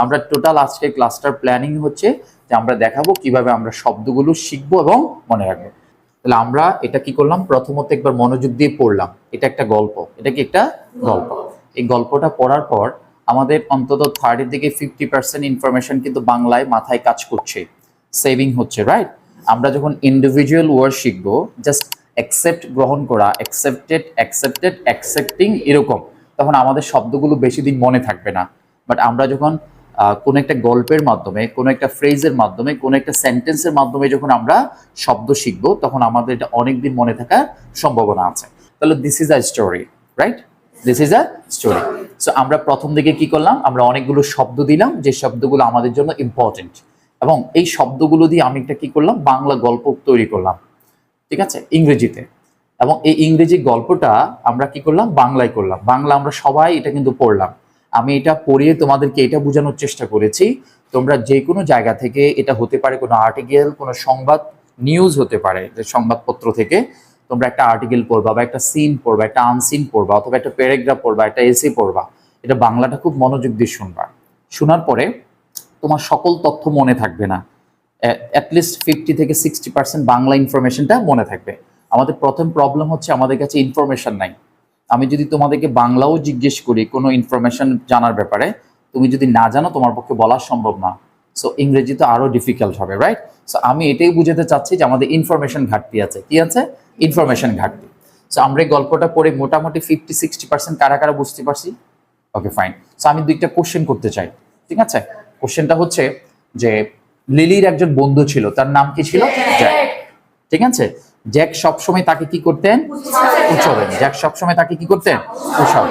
আমরা টোটাল আজকে ক্লাসটার প্ল্যানিং হচ্ছে যে আমরা দেখাবো কিভাবে আমরা শব্দগুলো শিখবো এবং মনে রাখবো। তাহলে আমরা এটা কি করলাম, প্রথমত একবার মনোযোগ দিয়ে পড়লাম। এটা একটা গল্প, এটা কি একটা গল্প। এই গল্পটা পড়ার পর আমাদের অন্তত 30 থেকে 50% ইনফরমেশন কিন্তু বাংলায় মাথায় কাজ করছে, সেভিং হচ্ছে, রাইট? আমরা যখন ইন্ডিভিজুয়াল ওয়ার্ড শিখবো, জাস্ট অ্যাকসেপ্ট গ্রহণ করা, অ্যাকসেপ্টেড অ্যাকসেপ্টেড অ্যাকসেপ্টিং এরকম, তখন আমাদের শব্দগুলো বেশি দিন মনে থাকবে না। বাট আমরা যখন কোনো একটা গল্পের মাধ্যমে, কোনো একটা ফ্রেজের মাধ্যমে, কোনো একটা সেন্টেন্সের মাধ্যমে যখন আমরা শব্দ শিখবো, তখন আমাদের এটা অনেকদিন মনে থাকার সম্ভাবনা আছে। তাহলে this is a story, right? This is a story. So আমরা প্রথম দিকে কি করলাম, আমরা অনেকগুলো শব্দ দিলাম যে শব্দগুলো আমাদের জন্য ইম্পর্টেন্ট, এবং এই শব্দগুলো দিয়ে আমি একটা কি করলাম, বাংলা গল্প তৈরি করলাম, ঠিক আছে, ইংরেজিতে। এবং এই ইংরেজি গল্পটা আমরা কি করলাম, বাংলায় করলাম। বাংলা আমরা সবাই এটা কিন্তু পড়লাম। আমি এটা পড়িয়ে তোমাদেরকে এটা বোঝানোর চেষ্টা করেছি, তোমরা যে কোনো জায়গা থেকে, এটা হতে পারে কোনো আর্টিকেল, কোনো সংবাদ, নিউজ হতে পারে, যে সংবাদপত্র থেকে তোমরা একটা আর্টিকেল পড়বা বা একটা সিন পড়বা, একটা আনসিন পড়বা, অথবা একটা প্যারাগ্রাফ পড়বা, একটা এসে পড়বা। এটা বাংলাটা খুব মনোযোগ দিয়ে শুনবা। শোনার পরে তোমার সকল তথ্য মনে থাকবে না, অ্যাটলিস্ট 50 থেকে 60% বাংলা ইনফরমেশনটা মনে থাকবে। আমাদের প্রথম প্রবলেম হচ্ছে আমাদের কাছে ইনফরমেশন নাই। আমি যদি তোমাদেরকে বাংলাও জিজ্ঞেস করি কোনো ইনফরমেশন জানার ব্যাপারে, তুমি যদি না জানো তোমার পক্ষে বলা সম্ভব না। সো ইংরেজি তো আরও ডিফিকাল্ট হবে, রাইট? সো আমি এটাই বুঝাতে চাচ্ছি যে আমাদের ইনফরমেশন ঘাটতি আছে। কি আছে? ইনফরমেশন ঘাটতি। সো আমরা এই গল্পটা পড়ে মোটামুটি 50-60% কারা কারা বুঝতে পারছি? ওকে, ফাইন। সো আমি দুইটা কোশ্চেন করতে চাই, ঠিক আছে? কোশ্চেনটা হচ্ছে যে লিলির একজন বন্ধু ছিল, তার নাম কি ছিল? জ্যাক। ঠিক আছে? জ্যাক সবসময় তাকে কি করতেন? উৎসাহ দেন। জ্যাক সবসময় তাকে কি করতেন? উৎসাহ।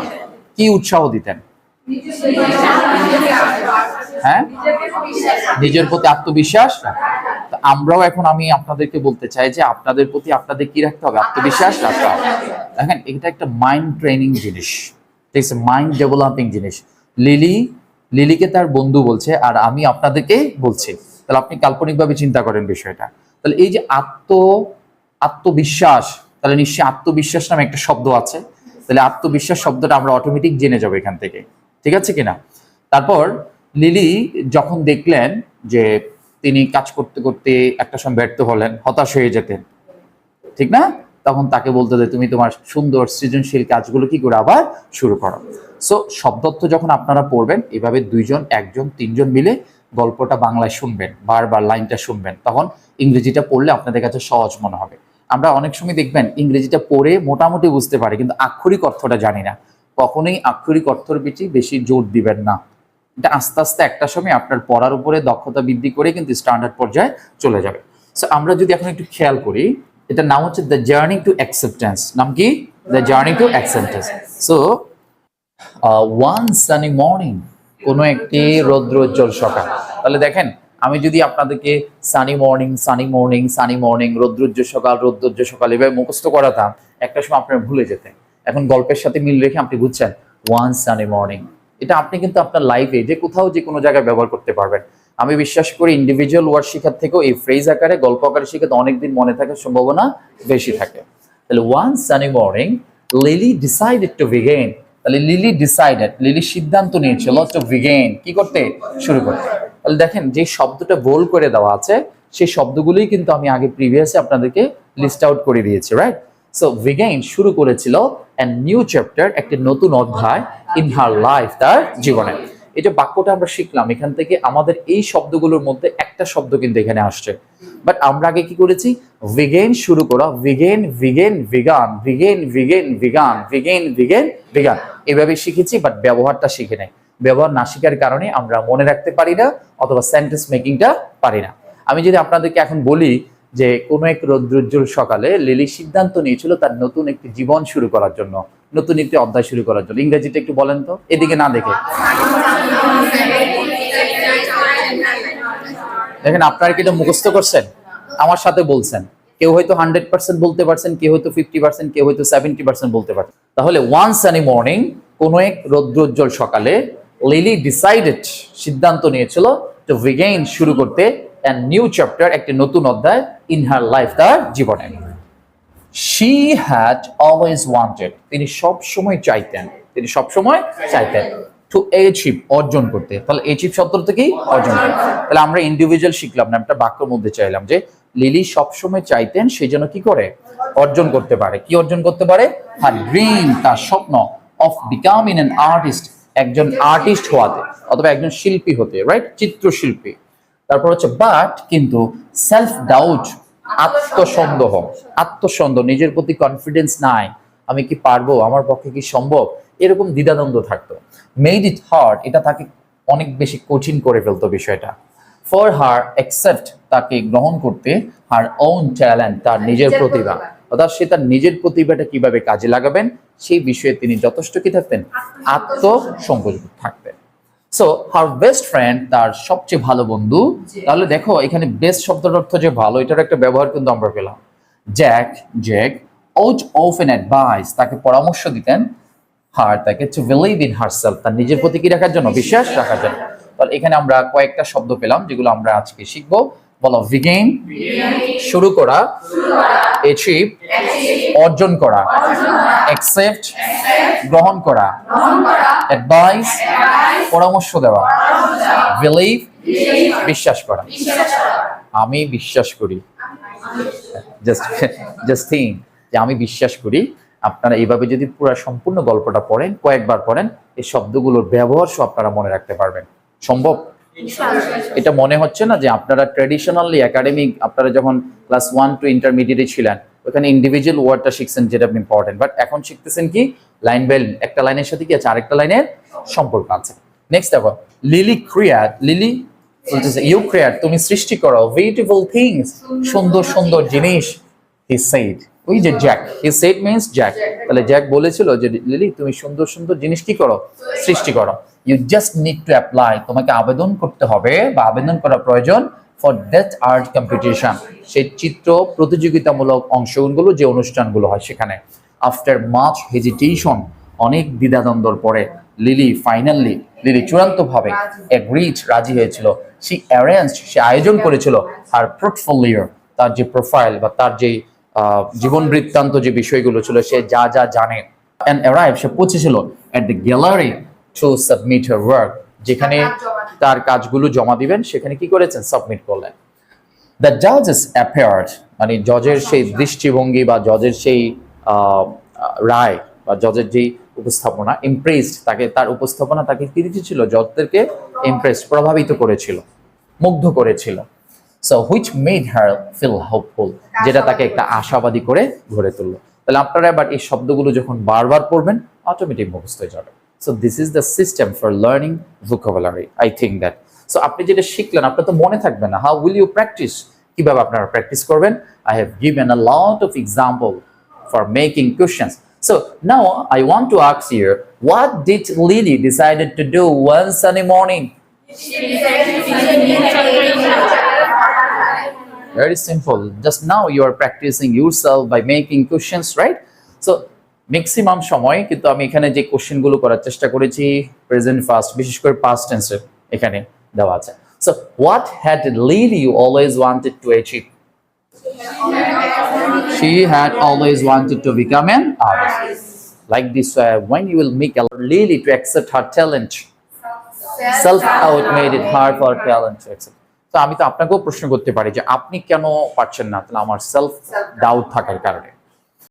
কি উৎসাহ দিতেন? হ্যাঁ, নিজের প্রতি আত্মবিশ্বাস। আমরাও এখন আমি আপনাদেরকে বলতে চাই যে আপনাদের প্রতি আপনাদের কি রাখতে হবে? আত্মবিশ্বাস রাখতে হবে। দেখেন, এটা একটা মাইন্ড ট্রেনিং জিনিস, ঠিক আছে, মাইন্ড ডেভেলপিং জিনিস। লিলিকে তার বন্ধু বলছে, আর আমি আপনাদেরকে বলছি। তাহলে আপনি কাল্পনিকভাবে চিন্তা করেন বিষয়টা। তাহলে এই যে আত্মবিশ্বাস, তাহলে নিশ্চয়ই আত্মবিশ্বাস নামে একটা শব্দ আছে। তাহলে আত্মবিশ্বাস শব্দটা আমরা অটোমেটিক জেনে যাবো এখান থেকে, ঠিক আছে কিনা? তারপর লিলি যখন দেখলেন যে তিনি কাজ করতে করতে একটা সময় ব্যর্থ হলেন, হতাশ হয়ে যেতেন, ঠিক না? তখন তাকে বলতে যে তুমি তোমার সুন্দর সৃজনশীল কাজগুলো কি করে আবার শুরু করো। সো শব্দত্ব যখন আপনারা পড়বেন, এভাবে 2 জন, 1 জন, 3 জন মিলে গল্পটা বাংলায় শুনবেন, বারবার লাইনটা শুনবেন, তখন ইংরেজিটা পড়লে আপনাদের কাছে সহজ মনে হবে। আমরা অনেক সময় দেখবেন ইংরেজিটা পড়ে মোটামুটি বুঝতে পারি, কিন্তু আক্ষরিক অর্থটা জানি না। কখনোই আক্ষরিক অর্থের পিছনে বেশি জোর দিবেন না। এটা আস্তে আস্তে একটা সময় আপনার পড়ার উপরে দক্ষতা বৃদ্ধি করে কিন্তু স্ট্যান্ডার্ড পর্যায়ে চলে যাবে। সো আমরা যদি এখন একটু খেয়াল করি, এটার নাম হচ্ছে দ্য জার্নি টু অ্যাকসেপ্টেন্স। নাম কি? The journey to acceptance. So one sunny morning, কোনো একটি রৌদ্রোজ্জ্বল সকাল। তাহলে দেখেন, আমি যদি আপনাদেরকে sunny morning, sunny morning, sunny morning, রৌদ্রোজ্জ্বল সকাল, রৌদ্রোজ্জ্বল সকাল এভাবে মুখস্থ করাতাম, একটা সময় আপনারা ভুলে যেতেন। এখন গল্পের সাথে মিল রেখে আপনি বুঝছেন ওয়ান সানি মর্নিং। এটা আপনি কিন্তু আপনার লাইফে যে কোথাও যে কোনো জায়গায় ব্যবহার করতে পারবেন। আমি বিশ্বাস করি ইন্ডিভিজুয়াল ওয়ার্ড শেখার থেকেও এই ফ্রেজ আকারে, গল্প আকারে শেখাতে অনেকদিন মনে থাকার সম্ভাবনা বেশি থাকে। তাহলে one sunny morning lily decided to begin. তাহলে লিলি ডিসাইডেড, লিলি সিদ্ধান্ত নিয়েছিল টু বিগিন, কি করতে? শুরু করতে। তাহলে দেখেন, যে শব্দটা বোল্ড করে দেওয়া আছে সেই শব্দগুলোই কিন্তু আমি আগে প্রিভিয়াসে আপনাদেরকে লিস্ট আউট করে দিয়েছি, রাইট? সো বিগিন শুরু করেছিল, এন্ড নিউ চ্যাপ্টার একটি নতুন অধ্যায়, ইন হার লাইফ তার জীবনে। এই যে বাক্যটা আমরা শিখলাম, এখান থেকে আমাদের এই শব্দগুলোর মধ্যে একটা শব্দ কিন্তু এখানে আসছে। বাট আমরা আগে কি করেছি? বিগিন শুরু করা, begin begin began, begin begin began, begin begin began, এভাবে শিখেছি, বাট ব্যবহারটা শিখে নাই। ব্যবহার না শেখার কারণে আমরা মনে রাখতে পারি না, অথবা সেন্টেন্স মেকিংটা পারি না। আমি যদি আপনাদেরকে এখন বলি যে কোনো এক রৌদ্রোজ্জ্বল সকালে লিলি সিদ্ধান্ত নিয়েছিল তার নতুন একটি জীবন শুরু করার জন্য, নতুন একটি অধ্যায় শুরু করার জন্য, ইংরেজিটা একটু বলেন তো, এদিকে না দেখে। দেখেন, আপনারা কি এটা মুখস্থ করছেন? আমার সাথে বলছেন। কেউ হয়তো 100% বলতে পারছেন, কেউ হয়তো 50%, কেউ হয়তো 70% বলতে পারছেন। তাহলে ওয়ান সানি মর্নিং, কোনো এক রৌদ্রোজ্জ্বল সকালে, লিলি ডিসাইডেড সিদ্ধান্ত নিয়েছিল, টু বিগিন শুরু করতে, এন্ড নিউ চ্যাপ্টার একটি নতুন অধ্যায়, ইন হার লাইফ তার জীবনে। শি হ্যাড অলওয়েজ ওয়ান্টেড, তিনি সব সময় চাইতেন, তিনি সব সময় চাইতেন, টু অ্যাচিভ অর্জন করতে, তাহলে অ্যাচিভ শব্দ থেকেই অর্জন করতে। তাহলে আমরা ইন্ডিভিজুয়াল শিখলাম না, একটা বাক্যের মধ্যে চাইলাম যে লিলি সবসময় চাইতেন সেই জন্য কি করে অর্জন করতে পারে, কি অর্জন করতে পারে, হার ড্রিম তার স্বপ্ন, অফ বিকামিং অ্যান আর্টিস্ট একজন আর্টিস্ট হওয়াতে অথবা একজন শিল্পী হতে, রাইট, চিত্রশিল্পী। তারপর হচ্ছে বাট কিন্তু সেলফ ডাউট আত্মসন্দেহ, আত্মসন্দেহ নিজের প্রতি কনফিডেন্স নাই, আমি কি পারবো, আমার পক্ষে কি সম্ভব, এরকম দ্বিধাদ্বন্দ্ব থাকতো। মেড ইট হার্ড এটা তাকে অনেক বেশি কঠিন করে ফেলতো বিষয়টা। ফর হার অ্যাকসেপ্ট তাকে গ্রহণ করতে, হার ওন ট্যালেন্ট তার নিজের প্রতিভা, অর্থাৎ সে তার নিজের প্রতিভাটা কিভাবে কাজে লাগাবেন সেই বিষয়ে তিনি যথেষ্ট কি থাকতেন, আত্মসংকোচ থাকতেন। সো হার বেস্ট ফ্রেন্ড তার সবচেয়ে ভালো বন্ধু। তাহলে দেখো এখানে বেস্ট শব্দের অর্থ যে ভালো, এটার একটা ব্যবহার কিন্তু আমরা পেলাম। জ্যাক would often advise তাকে পরামর্শ দিতেন, হার তাকে টু বিলিভ ইন হারসেলফ তার নিজের প্রতি কি রাখার জন্য, বিশ্বাস রাখার জন্য। তাহলে এখানে আমরা কয়েকটা শব্দ পেলাম যেগুলো আমরা আজকে শিখবো। বলো, বিগিন শুরু করা, অ্যাচিভ অর্জন করা, অ্যাকসেপ্ট গ্রহণ করা, অ্যাডভাইস পরামর্শ দেওয়া, বিলিভ বিশ্বাস করা। আমি বিশ্বাস করি, জাস্ট থিঙ্ক যে আমি বিশ্বাস করি। আপনারা এইভাবে যদি পুরো সম্পূর্ণ গল্পটা পড়েন, কয়েকবার পড়েন, এই শব্দগুলোর ব্যবহার সব আপনারা মনে রাখতে পারবেন। সম্ভব? এটা মনে হচ্ছে না যে আপনারা ট্র্যাডিশনালি একাডেমিক, আপনারা যখন ক্লাস 1 টু ইন্টারমিডিয়েটে ছিলেন ওখানে ইন্ডিভিজুয়াল ওয়ার্ডটা শিখছেন যেটা ইম্পর্টেন্ট, বাট এখন শিখতেছেন কি লাইন বাই একটা লাইনের সাথে কি আছে আরেকটা লাইনের সম্পর্ক আছে। নেক্সট দেখো, লিলি ক্রিয়েট, লিলি বলতেছে ইউ ক্রিয়েট তুমি সৃষ্টি করো, বিউটিফুল থিংস সুন্দর সুন্দর জিনিস, হি সেড, ওই যে Jack, he said means Jack, তাহলে জ্যাক বলেছিল যে লিলি তুমি সুন্দর সুন্দর জিনিস কি করো, সৃষ্টি করো। You just need to apply, তোমাকে আবেদন করতে হবে বা আবেদন করা প্রয়োজন ফর দ্যাট আর্ট কম্পিটিশন, সেই চিত্র প্রতিযোগিতামূলক অংশগ্রহণগুলো যে অনুষ্ঠানগুলো হয় সেখানে। আফটার মাচ হেজিটেশন অনেক দ্বিধাদ্বন্দ্বর পরে লিলি ফাইনালি, লিলি চূড়ান্তভাবে এগ্রিড রাজি হয়েছিল। সে অ্যারেঞ্জড সে আয়োজন করেছিল হার পোর্টফোলিও তার যে প্রোফাইল বা তার যে জীবন বৃত্তান্ত যে বিষয়গুলো ছিল সে যা যা জানে, অ্যান্ড অ্যারাইভ সে পৌঁছেছিল at the gallery to submit her work, যেখানে তার কাজগুলো জমা দিবেন সেখানে কি করেছেন, সাবমিট করলেন। দ্য জাজেস অ্যাপিয়ার্ড মানে জজের সেই দৃষ্টিভঙ্গি বা জজের সেই রায় বা জজের যেই উপস্থাপনা, ইমপ্রেসড তাকে, তার উপস্থাপনা তাকে কি দিয়েছিল, জজদেরকে ইমপ্রেসড প্রভাবিত করেছিল, মুগ্ধ করেছিল। So which made her feel hopeful যেটা তাকে একটা আশাবাদী করে গড়ে তুললো। তাহলে আপনারা এবার এই শব্দগুলো যখন বারবার পড়বেন অটোমেটিক মুখস্থ হয়ে যাবে। So this is the system for learning vocabulary, I think that. So আপনি যেটা শিখলেন আপনার তো মনে থাকবে না, হাউ উইল ইউ প্র্যাকটিস, কিভাবে আপনারা প্র্যাকটিস করবেন। I have given a lot of example for making questions. So now I want to ask you, what did Lily decided to do one sunny morning? Very simple. Just now you are practicing yourself by making questions, right? So maximum সময় কিন্তু আমি এখানে যে question গুলো করার চেষ্টা করেছি present fast, বিশেষ করে পাস্ট টেন্সে এখানে দেওয়া আছে। So what had Lily always wanted to achieve? She had always wanted to become an artist. Like this, when you will make Lily to accept her talent, self-doubt made it hard for her talent to accept. তো আমি তো আপনাকেও প্রশ্ন করতে পারি যে আপনি কেন পারছেন না, তাহলে আমার সেলফ ডাউট থাকার কারণে।